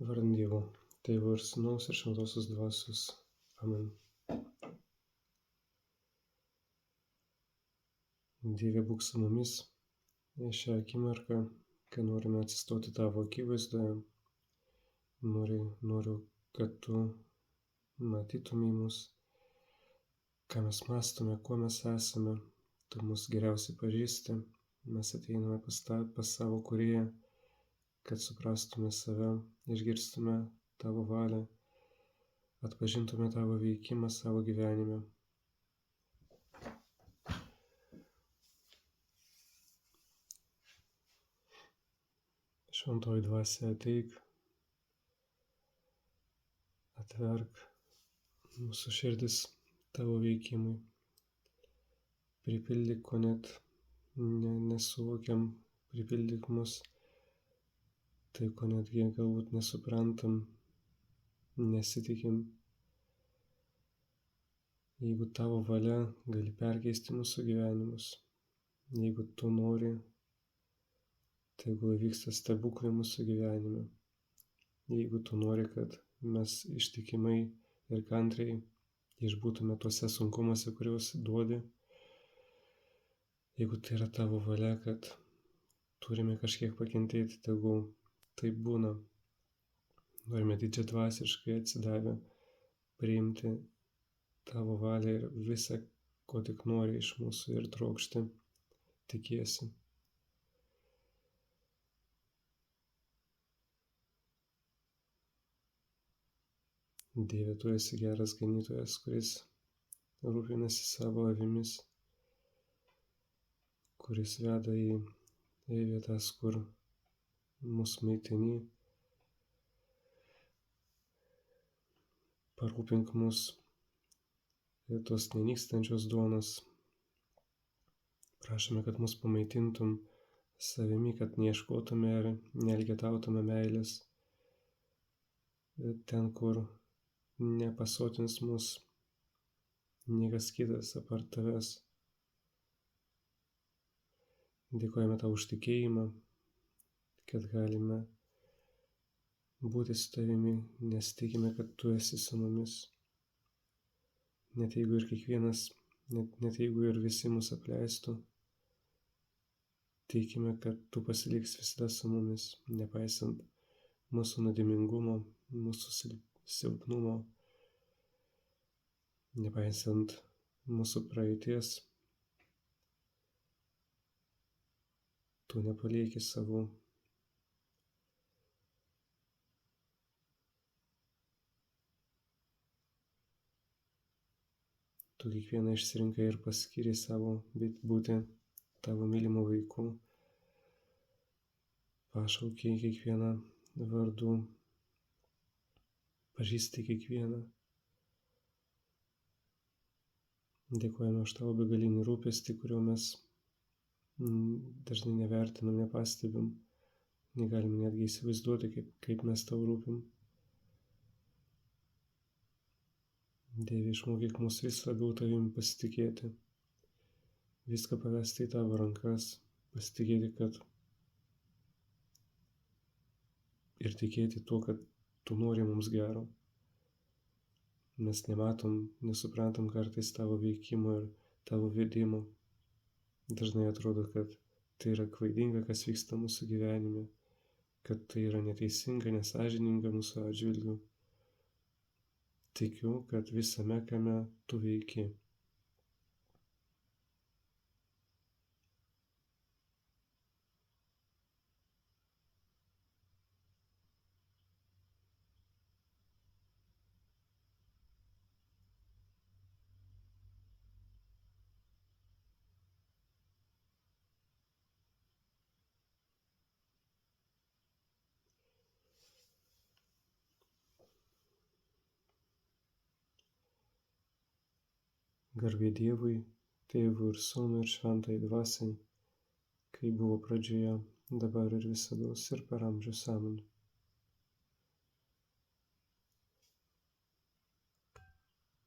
Vardan Dievo, Tėvo ir Sūnaus ir Šventosios Dvasios. Amen. Dieve, būk su mumis šią akimirką, kai norime atsistoti tavo akivaizdoje. Noriu, kad tu matytumei mus, ką mes mąstome, kuo mes esame. Tu mus geriausiai pažįsti. Mes ateiname pas savo Kūrėją, kad suprastume save, išgirstume tavo valią, atpažintume tavo veikimą savo gyvenime. Šventoji Dvasia, ateik, atverk mūsų širdis tavo veikimui. Pripildyk, ko net nesuvokiam, pripildyk mus, tai ko netgi galbūt nesuprantam, nesitikim. Jeigu tavo valia, gali perkeisti mūsų gyvenimus. Jeigu tu nori, tegul vyksta stebuklai mūsų gyvenime. Jeigu tu nori, kad mes ištikimai ir kantriai išbūtume tuose sunkumuose, kuriuos duodi. Jeigu tai yra tavo valia, kad turime kažkiek pakentėti, tegul taip būna. Norime didžiadvasiškai atsidavę priimti tavo valią ir visą, ko tik nori iš mūsų ir trokšti, tikiesi. Dieve, tu esi geras ganytojas, kuris rūpinasi savo avimis, kuris veda į vietas, kur mus maitini. Parūpink mus tos nenykstančios duonos. Prašome, kad mus pamaitintum savimi, kad neieškotume ir neelgetautume meilės ten, kur nepasotins mus niekas kitas apart tavęs. Dėkojame tau už tikėjimą, kad galime būti su tavimi, nes tikime, kad tu esi su mumis. Net jeigu ir visi mus apleistų, tikime, kad tu pasiliks visada su mumis, nepaisant mūsų nuodėmingumo, mūsų silpnumo, nepaisant mūsų praeities. Tu nepalieki savo. Tu kiekvieną išsirinkai ir paskyrei savo būti tavo mylimų vaikų. Pašaukei kiekvieną vardu, pažįsti kiekvieną. Dėkojame už tavo begalinį rūpestį, kurio mes dažnai nevertinam, nepastebim, negalime netgi įsivaizduoti, kaip mes tau rūpim. Dieve, išmokyk mus vis labiau tavimi pasitikėti, viską pavesti į tavo rankas, pasitikėti, kad ir tikėti tuo, kad tu nori mums gero. Mes nematom, nesuprantam kartais tavo veikimo ir tavo vedimo. Dažnai atrodo, kad tai yra klaidinga, kas vyksta mūsų gyvenime, kad tai yra neteisinga, nesąžininga mūsų atžvilgiu. Tikiu, kad visame, kame tu veiki. Garbė Dievui, Tėvui ir Sūnui ir Šventajai Dvasiai, kaip buvo pradžioje, dabar ir visados ir per amžius. Amen.